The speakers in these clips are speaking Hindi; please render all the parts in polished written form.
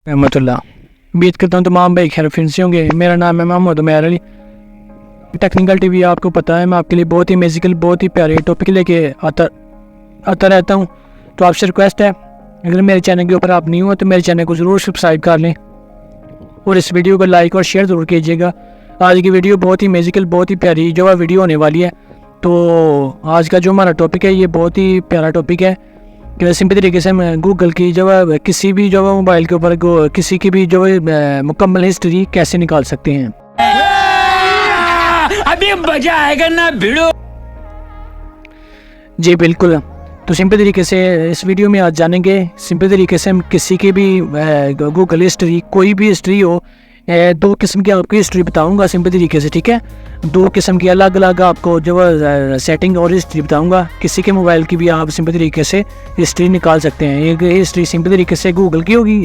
रहमतुल्लाह। उम्मीद करता हूँ तमाम भाई खैर से होंगे। मेरा नाम है मोहम्मद उमैर अली। टेक्निकल टीवी आपको पता है, मैं आपके लिए बहुत ही मैजिकल, बहुत ही प्यारे टॉपिक लेके आता रहता हूँ। तो आपसे रिक्वेस्ट है, अगर मेरे चैनल के ऊपर आप नहीं हो तो मेरे चैनल को ज़रूर सब्सक्राइब कर लें और इस वीडियो को लाइक और शेयर ज़रूर कीजिएगा। आज की वीडियो बहुत ही मैजिकल, बहुत ही प्यारी जो है वीडियो होने वाली है। तो आज का जो हमारा टॉपिक है ये बहुत ही प्यारा टॉपिक है कि सिंपल तरीके से हम गूगल की जो है किसी भी जो है मोबाइल के ऊपर किसी की भी जो है मुकम्मल हिस्ट्री कैसे निकाल सकते हैं। अभी मजा आएगा ना भिड़ो। जी बिल्कुल। तो सिंपल तरीके से इस वीडियो में आज जानेंगे सिंपल तरीके से हम किसी की भी गूगल हिस्ट्री, कोई भी हिस्ट्री हो, दो किस्म की आपको हिस्ट्री बताऊंगा सिंपल तरीके से, ठीक है। दो किस्म की अलग अलग आपको जो सेटिंग और हिस्ट्री बताऊंगा। किसी के मोबाइल की भी आप सिंपल तरीके से हिस्ट्री निकाल सकते हैं। एक हिस्ट्री सिंपल तरीके से गूगल की होगी,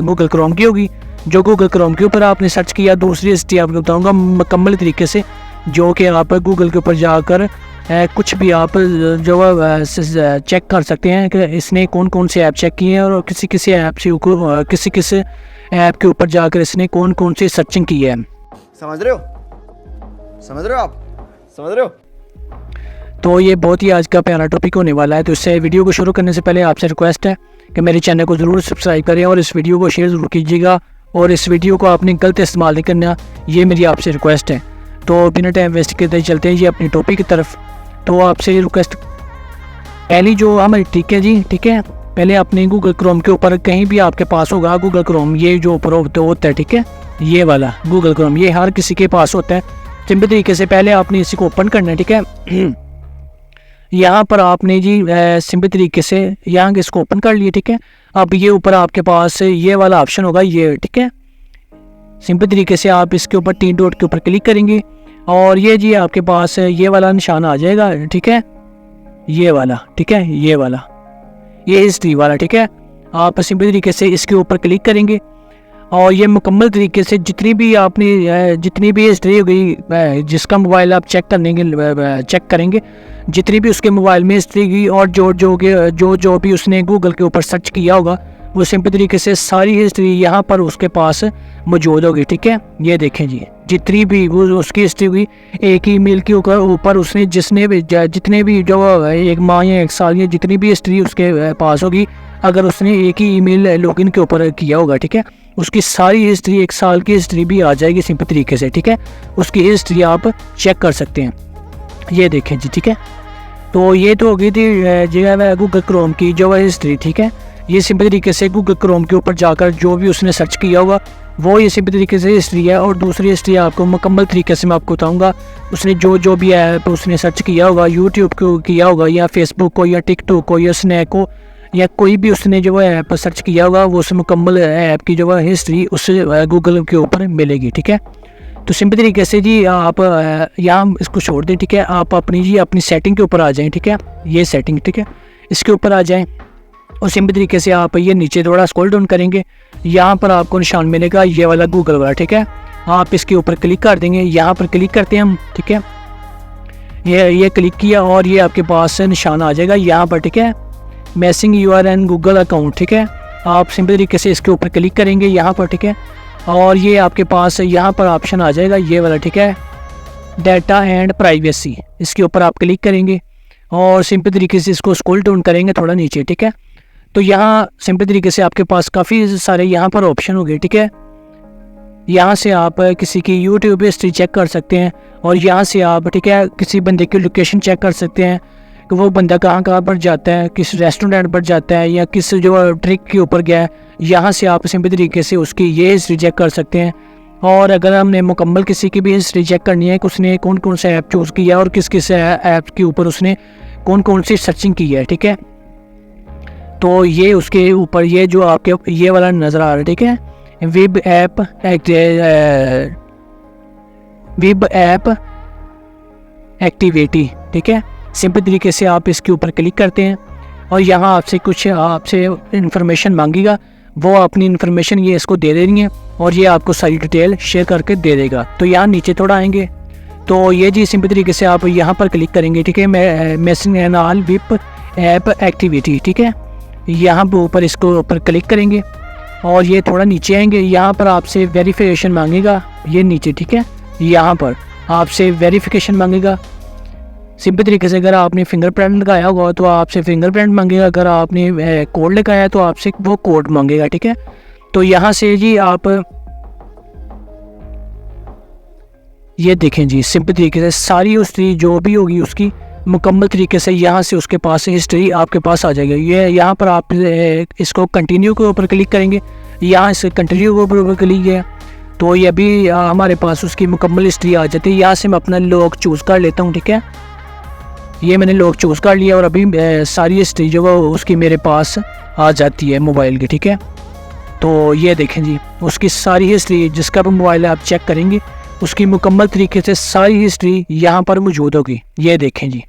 गूगल क्रोम की होगी, जो गूगल क्रोम के ऊपर आपने सर्च किया। दूसरी हिस्ट्री आपको बताऊँगा मुकम्मल तरीके से, जो कि आप गूगल के ऊपर जाकर कुछ भी आप जो चेक कर सकते हैं कि इसने कौन कौन से ऐप चेक किए हैं और किसी ऐप से किसी ऐप के ऊपर जाकर इसने कौन कौन सी सर्चिंग की है। समझ रहे हो आप समझ रहे हो। तो ये बहुत ही आज का प्यारा टॉपिक होने वाला है। तो इससे वीडियो को शुरू करने से पहले आपसे रिक्वेस्ट है कि मेरे चैनल को ज़रूर सब्सक्राइब करें और इस वीडियो को शेयर ज़रूर कीजिएगा और इस वीडियो को आपने गलत इस्तेमाल नहीं करना, ये मेरी आपसे रिक्वेस्ट है। तो बिना टाइम वेस्ट करते चलते हैं जी अपनी टॉपिक की तरफ। तो आपसे रिक्वेस्ट पहली जो हमारी ठीक है जी, ठीक है। पहले अपने गूगल क्रोम के ऊपर कहीं भी आपके पास होगा गूगल क्रोम, ये जो ऊपर होता है, ठीक है, ये वाला गूगल क्रोम, ये हर किसी के पास होता है। सिंपल तरीके से पहले आपने इसी को ओपन करना है, ठीक है। यहाँ पर आपने जी सिंपल तरीके से यहाँ इसको ओपन कर लिए, ठीक है। अब ये ऊपर आपके पास ये वाला ऑप्शन होगा, ये, ठीक है। सिंपल तरीके से आप इसके ऊपर 3 डॉट के ऊपर क्लिक करेंगे और ये जी आपके पास ये वाला निशान आ जाएगा, ठीक है, ये वाला, ठीक है, ये वाला, ये हिस्ट्री वाला, ठीक है। आप सिंपल तरीके से इसके ऊपर क्लिक करेंगे और ये मुकम्मल तरीके से जितनी भी हिस्ट्री हो गई, जिसका मोबाइल आप चेक करेंगे, जितनी भी उसके मोबाइल में हिस्ट्री की और जो भी उसने गूगल के ऊपर सर्च किया होगा, वो सिंपल तरीके से सारी हिस्ट्री यहाँ पर उसके पास मौजूद होगी, ठीक है। ये देखें जी, जितनी भी वो उसकी हिस्ट्री हुई, एक ही ईमेल के ऊपर उसने जितने भी जो एक माह या एक साल या जितनी भी हिस्ट्री उसके पास होगी, अगर उसने एक ही ईमेल लॉगिन के ऊपर किया होगा, ठीक है, उसकी सारी हिस्ट्री, एक साल की हिस्ट्री भी आ जाएगी सिंपल तरीके से, ठीक है। उसकी हिस्ट्री आप चेक कर सकते हैं। ये देखें जी, ठीक है। तो ये तो हो गई थी जो है गूगल क्रोम की जो है हिस्ट्री, ठीक है। ये सिंपल तरीके से गूगल क्रोम के ऊपर जाकर जो भी उसने सर्च किया होगा वो ये सिंपल तरीके से हिस्ट्री है। और दूसरी हिस्ट्री आपको मुकम्मल तरीके से मैं आपको बताऊंगा, उसने जो भी ऐप उसने सर्च किया होगा, यूट्यूब को किया होगा या फेसबुक को या टिकटॉक को या स्नैक को या कोई भी उसने जो है ऐप सर्च किया होगा, वो उस मुकम्मल ऐप की जो है हिस्ट्री उस गूगल के ऊपर मिलेगी, ठीक है। तो सिंपल तरीके से जी आप यहाँ इसको छोड़ दें, ठीक है। आप अपनी सेटिंग के ऊपर आ जाएँ, ठीक है, ये सेटिंग, ठीक है, इसके ऊपर आ जाएँ और सिंपल तरीके से आप ये नीचे थोड़ा स्क्रॉल डाउन करेंगे, यहाँ पर आपको निशान मिलेगा ये वाला गूगल वाला, ठीक है। आप इसके ऊपर क्लिक कर देंगे, यहाँ पर क्लिक करते हैं हम, ठीक है। ये क्लिक किया और ये आपके पास निशान आ जाएगा यहाँ पर, ठीक है, मैसिंग URN गूगल अकाउंट, ठीक है। आप सिंपल तरीके से इसके ऊपर क्लिक करेंगे यहाँ पर, ठीक है, और ये आपके पास यहाँ पर ऑप्शन आ जाएगा ये वाला, ठीक है, डाटा एंड प्राइवेसी। इसके ऊपर आप क्लिक करेंगे और सिंपल तरीके से इसको स्क्रॉल डाउन करेंगे थोड़ा नीचे, ठीक है। तो यहाँ सिंपल तरीके से आपके पास काफ़ी सारे यहाँ पर ऑप्शन हो गए, ठीक है। यहाँ से आप किसी की यूट्यूब हिस्ट्री चेक कर सकते हैं और यहाँ से आप, ठीक है, किसी बंदे की लोकेशन चेक कर सकते हैं कि वो बंदा कहाँ पर जाता है, किस रेस्टोरेंट पर जाता है या किस जो ट्रिक के ऊपर गया है। यहाँ से आप सिंपल तरीके से उसकी ये हिस्ट्री चेक कर सकते हैं। और अगर हमने मुकम्मल किसी की भी हिस्ट्री चेक करनी है कि उसने कौन कौन सा ऐप चूज़ किया और किस किस ऐप के ऊपर उसने कौन कौन सी सर्चिंग की है, ठीक है। तो ये उसके ऊपर ये जो आपके ये वाला नज़र आ रहा है, ठीक है, वेब ऐप एक्टिविटी, ठीक है। सिंपल तरीके से आप इसके ऊपर क्लिक करते हैं और यहाँ आपसे इन्फॉर्मेशन मांगेगा, वो अपनी इन्फॉर्मेशन ये इसको दे देनी है और ये आपको सारी डिटेल शेयर करके दे देगा। तो यहाँ नीचे थोड़ा आएंगे तो ये जी सिंपल तरीके से आप यहाँ पर क्लिक करेंगे, ठीक है, मैसिंग and all web app activity, ठीक है। यहाँ पर ऊपर इसको ऊपर क्लिक करेंगे और ये थोड़ा नीचे आएंगे, यहाँ पर आपसे वेरिफिकेशन मांगेगा, ये नीचे, ठीक है, यहाँ पर आपसे वेरिफिकेशन मांगेगा। सिंपल तरीके से अगर आपने फिंगरप्रिंट लगाया होगा तो आपसे फिंगरप्रिंट मांगेगा, अगर आपने कोड लगाया है तो आपसे वो कोड मांगेगा, ठीक है। तो यहाँ से जी आप ये देखें जी, सिंपल तरीके से सारी हिस्ट्री जो भी होगी उसकी मुकम्मल तरीके से यहाँ से उसके पास हिस्ट्री आपके पास आ जाएगी। ये यहाँ पर आप इसको कंटिन्यू के ऊपर क्लिक करेंगे, यहाँ से कंटिन्यू के ऊपर क्लिक किया तो ये अभी हमारे पास उसकी मुकम्मल हिस्ट्री आ जाती है। यहाँ से मैं अपना लॉक चूज़ कर लेता हूँ, ठीक है, ये मैंने लॉक चूज़ कर लिया और अभी सारी हिस्ट्री जो वो उसकी मेरे पास आ जाती है मोबाइल की, ठीक है। तो ये देखें जी, उसकी सारी हिस्ट्री जिसका भी मोबाइल है आप चेक करेंगे उसकी मुकम्मल तरीके से सारी हिस्ट्री यहाँ पर मौजूद होगी। ये देखें जी,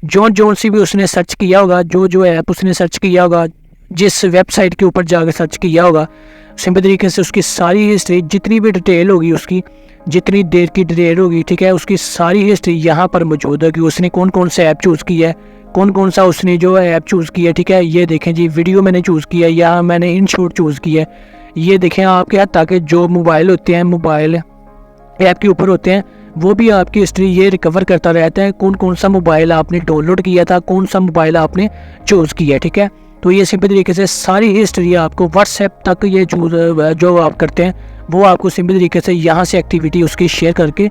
जो सी भी उसने सर्च किया होगा, जो ऐप उसने सर्च किया होगा, जिस वेबसाइट के ऊपर जाकर सर्च किया होगा, सिंपल तरीके से उसकी सारी हिस्ट्री जितनी भी डिटेल होगी, उसकी जितनी देर की डिटेल होगी, ठीक है, उसकी सारी हिस्ट्री यहाँ पर मौजूद होगी। उसने कौन कौन सा ऐप चूज़ किया है, कौन सा उसने जो है ऐप चूज़ किया है, ठीक है। ये देखें जी, वीडियो मैंने चूज़ किया है या मैंने इनशॉट चूज़ किया है। ये देखें आपके हाथ, ताकि जो मोबाइल होते हैं, मोबाइल ऐप के ऊपर होते हैं, वो भी आपकी हिस्ट्री ये रिकवर करता रहता है, कौन सा मोबाइल आपने डाउनलोड किया था, कौन सा मोबाइल आपने चूज़ किया है, ठीक है। तो ये सिंपल तरीके से सारी हिस्ट्री आपको व्हाट्सएप तक ये जो आप करते हैं वो आपको सिंपल तरीके से यहाँ से एक्टिविटी उसकी शेयर करके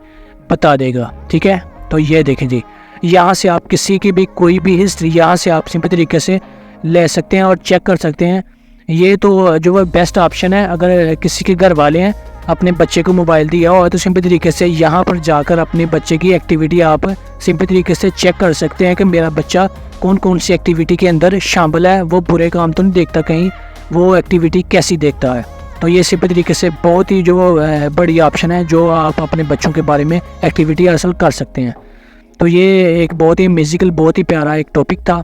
बता देगा, ठीक है। तो ये देखें जी, यहाँ से आप किसी की भी कोई भी हिस्ट्री यहाँ से आप सिंपल तरीके से ले सकते हैं और चेक कर सकते हैं। ये तो जो है बेस्ट ऑप्शन है। अगर किसी के घर वाले हैं अपने बच्चे को मोबाइल दिया हो तो सिंपल तरीके से यहाँ पर जाकर अपने बच्चे की एक्टिविटी आप सिंपल तरीके से चेक कर सकते हैं कि मेरा बच्चा कौन सी एक्टिविटी के अंदर शामिल है, वो बुरे काम तो नहीं देखता कहीं, वो एक्टिविटी कैसी देखता है। तो ये सिंपल तरीके से बहुत ही जो बड़ी ऑप्शन है जो आप अपने बच्चों के बारे में एक्टिविटी हासिल कर सकते हैं। तो ये एक बहुत ही म्यूजिकल, बहुत ही प्यारा एक टॉपिक था।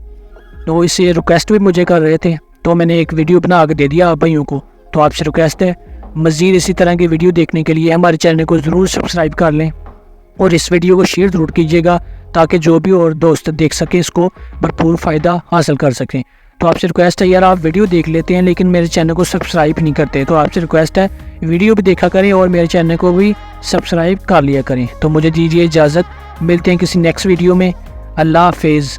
तो इसे रिक्वेस्ट भी मुझे कर रहे थे तो मैंने एक वीडियो बना के दे दिया आप भाइयों को। तो आपसे रिक्वेस्ट है मज़ीद इसी तरह की वीडियो देखने के लिए हमारे चैनल को ज़रूर सब्सक्राइब कर लें और इस वीडियो को शेयर ज़रूर कीजिएगा ताकि जो भी और दोस्त देख सकें इसको भरपूर फ़ायदा हासिल कर सकें। तो आपसे रिक्वेस्ट है यार, आप वीडियो देख लेते हैं लेकिन मेरे चैनल को सब्सक्राइब नहीं करते, तो आपसे रिक्वेस्ट है वीडियो भी देखा करें और मेरे चैनल को भी सब्सक्राइब कर लिया करें। तो मुझे दीजिए इजाज़त, मिलते हैं किसी नेक्स्ट वीडियो में। अल्लाह हाफिज़।